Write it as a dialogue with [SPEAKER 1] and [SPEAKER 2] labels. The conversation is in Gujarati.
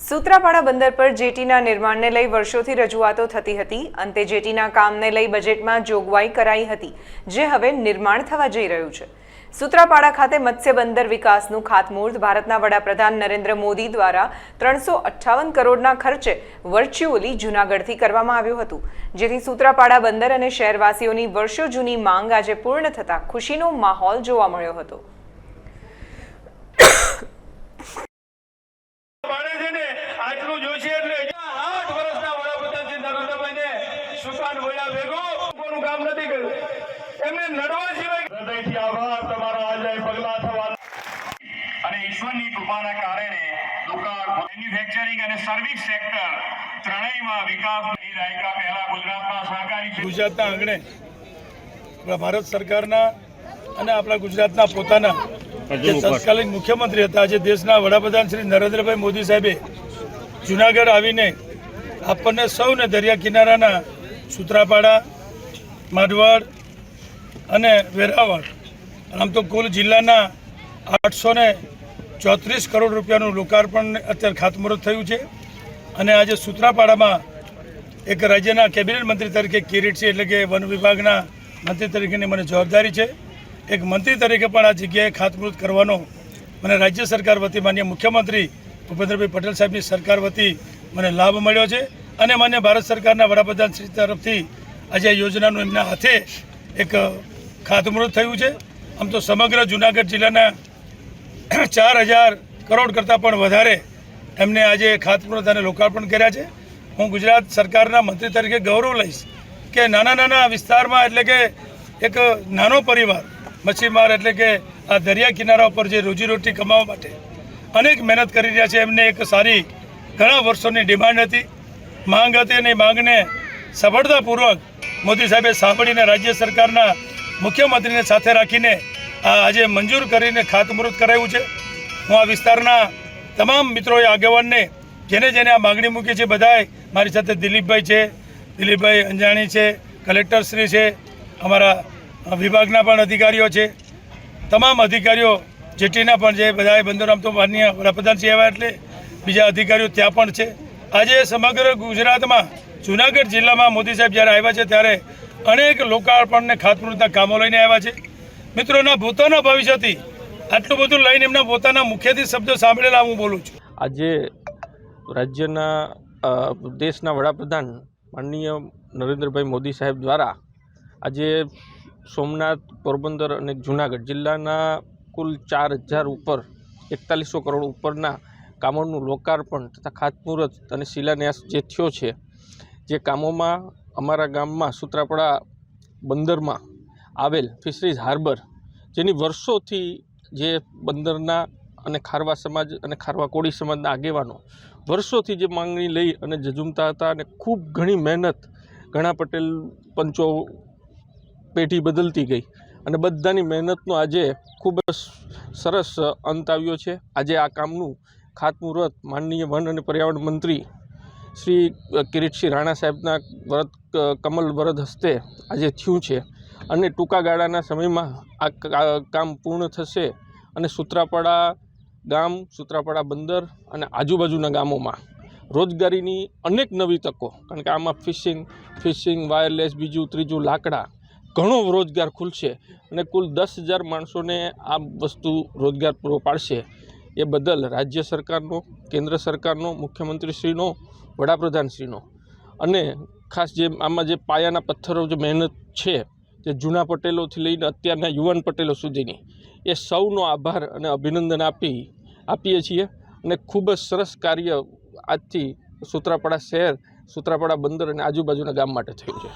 [SPEAKER 1] સૂત્રાપાડા બંદર પર જેટીના નિર્માણને લઈ વર્ષોથી રજૂઆતો થતી હતી। અંતે જેટીના કામને લઈ બજેટમાં જોગવાઈ કરાઈ હતી, જે હવે નિર્માણ થવા જઈ રહ્યું છે। સૂત્રાપાડા ખાતે મત્સ્ય બંદર વિકાસનું ખાતમુહૂર્ત ભારતના વડાપ્રધાન નરેન્દ્ર મોદી દ્વારા 358 કરોડના ખર્ચે વર્ચ્યુઅલી જૂનાગઢથી કરવામાં આવ્યું હતું, જેથી સૂત્રાપાડા બંદર અને શહેરવાસીઓની વર્ષો જૂની માંગ આજે પૂર્ણ થતા ખુશીનો માહોલ જોવા મળ્યો હતો।
[SPEAKER 2] ઈશ્વરની કૃપાના કારણે દુકાન મેન્યુફેક્ચરિંગ અને સર્વિસ સેક્ટર ત્રણેયમાં વિકાસની દાયકા પહેલા ગુજરાતના સહકારી
[SPEAKER 3] ગુજરાતના આંગણે ભારત સરકારના અને આપણા ગુજરાતના પોતાના જે તત્કાલીન મુખ્યમંત્રી હતા, આજે દેશના વડાપ્રધાન શ્રી નરેન્દ્રભાઈ મોદી સાહેબે જૂનાગઢ આવીને આપણને સૌને દરિયા કિનારાના સૂત્રાપાડા, માઢવડ અને વેરાવળ, આમ તો કુલ જિલ્લાના 834 કરોડ રૂપિયાનું લોકાર્પણ અત્યારે ખાતમુહૂર્ત થયું છે। અને આજે સૂત્રાપાડામાં એક રાજ્યના કેબિનેટ મંત્રી તરીકે કિરીટસિંહ એટલે કે વન વિભાગના મંત્રી તરીકેની મને જવાબદારી છે। એક મંત્રી તરીકે પણ આ જગ્યાએ ખાતમુહૂર્ત કરવાનો મને રાજ્ય સરકાર વતી માન્ય મુખ્યમંત્રી ભૂપેન્દ્રભાઈ પટેલ સાહેબની સરકાર વતી મને લાભ મળ્યો છે। અને માન્ય ભારત સરકારના વડાપ્રધાન શ્રી તરફથી આજે આ યોજનાનું એમના હાથે એક ખાતમુહૂર્ત થયું છે। આમ તો સમગ્ર જૂનાગઢ જિલ્લાના 4000 કરોડ કરતાં પણ વધારે એમને આજે ખાતમુહૂર્ત અને લોકાર્પણ કર્યા છે। હું ગુજરાત સરકારના મંત્રી તરીકે ગૌરવ લઈશ કે નાના વિસ્તારમાં એટલે કે એક નાનો પરિવાર મચ્છીમાર એટલે કે આ દરિયા કિનારા ઉપર જે રોજીરોટી કમાવા માટે અનેક મહેનત કરી રહ્યા છે, એમને એક સારી ઘણા વર્ષોની ડિમાન્ડ હતી, માંગ હતી, અને માંગને સફળતાપૂર્વક મોદી સાહેબે સાંભળીને રાજ્ય સરકારના મુખ્યમંત્રીને સાથે રાખીને આજે મંજૂર કરીને ખાતમુહૂર્ત કરાયું છે। હું આ વિસ્તારના તમામ મિત્રોએ આગેવાનને જેને આ માગણી મૂકી છે બધાએ મારી સાથે દિલીપભાઈ અંજાણી છે, કલેક્ટરશ્રી છે, અમારા વિભાગના પણ અધિકારીઓ છે, તમામ અધિકારીઓ જેટીના પણ છે, બધાએ બંદરો તો માનનીય વડાપ્રધાનશ્રી આવ્યા એટલે બીજા અધિકારીઓ ત્યાં પણ છે। આજે સમગ્ર ગુજરાતમાં જૂનાગઢ જિલ્લામાં મોદી સાહેબ જ્યારે આવ્યા છે ત્યારે અનેક લોકાર્પણને ખાતમુહૂર્તના કામો લઈને આવ્યા છે। મિત્રોના ભૂતોના ભવિષ્યથી આટલું બધું લઈને એમના પોતાના મુખ્યથી શબ્દો સાંભળેલા હું બોલું છું।
[SPEAKER 4] આજે રાજ્યના દેશના વડાપ્રધાન માનનીય નરેન્દ્રભાઈ મોદી સાહેબ દ્વારા આજે સોમનાથ, પોરબંદર અને જૂનાગઢ જિલ્લાના કુલ 4000 ઉપર 4100 કરોડ ઉપરના કામોનું લોકાર્પણ તથા ખાતમુહૂર્ત અને શિલાન્યાસ જે થયો છે, જે કામોમાં અમારા ગામમાં સૂત્રાપાડા બંદરમાં આવેલ ફિશરીઝ હાર્બર, જેની વર્ષોથી જે બંદરના અને ખારવા સમાજ અને ખારવા કોળી સમાજના આગેવાનો વર્ષોથી જે માંગણી લઈ અને ઝઝૂમતા હતા, અને ખૂબ ઘણી મહેનત, ઘણા પટેલ પંચો પેઢી બદલતી ગઈ અને બધાની મહેનતનો આજે ખૂબ સરસ અંત આવ્યો છે। આજે આ કામનું ખાતમુહૂર્ત માનનીય વન અને પર્યાવરણ મંત્રી શ્રી કિરીટસિંહ રાણા સાહેબના કમલ વરદ હસ્તે આજે થયું છે, અને ટૂંકા ગાળાના સમયમાં આ કામ પૂર્ણ થશે અને સૂત્રાપાડા ગામ, સૂત્રાપાડા બંદર અને આજુબાજુના ગામોમાં રોજગારીની અનેક નવી તકો, કારણ કે આમાં ફિશિંગ, વાયરલેસ, બીજું ત્રીજું લાકડા, ઘણો રોજગાર ખુલશે અને કુલ 10,000 માણસોને આ વસ્તુ રોજગાર પૂરો પાડશે। એ બદલ રાજ્ય સરકારનો, કેન્દ્ર સરકારનો, મુખ્યમંત્રીશ્રીનો, વડાપ્રધાનશ્રીનો અને ખાસ જે આમાં જે પાયાના પથ્થરો જે મહેનત છે, જે જૂના પટેલોથી લઈને અત્યારના યુવાન પટેલો સુધીની, એ સૌનો આભાર અને અભિનંદન આપીએ છીએ। અને ખૂબ જ સરસ કાર્ય આજથી સૂત્રાપાડા શહેર, સૂત્રાપાડા બંદર અને આજુબાજુના ગામ માટે થયું છે।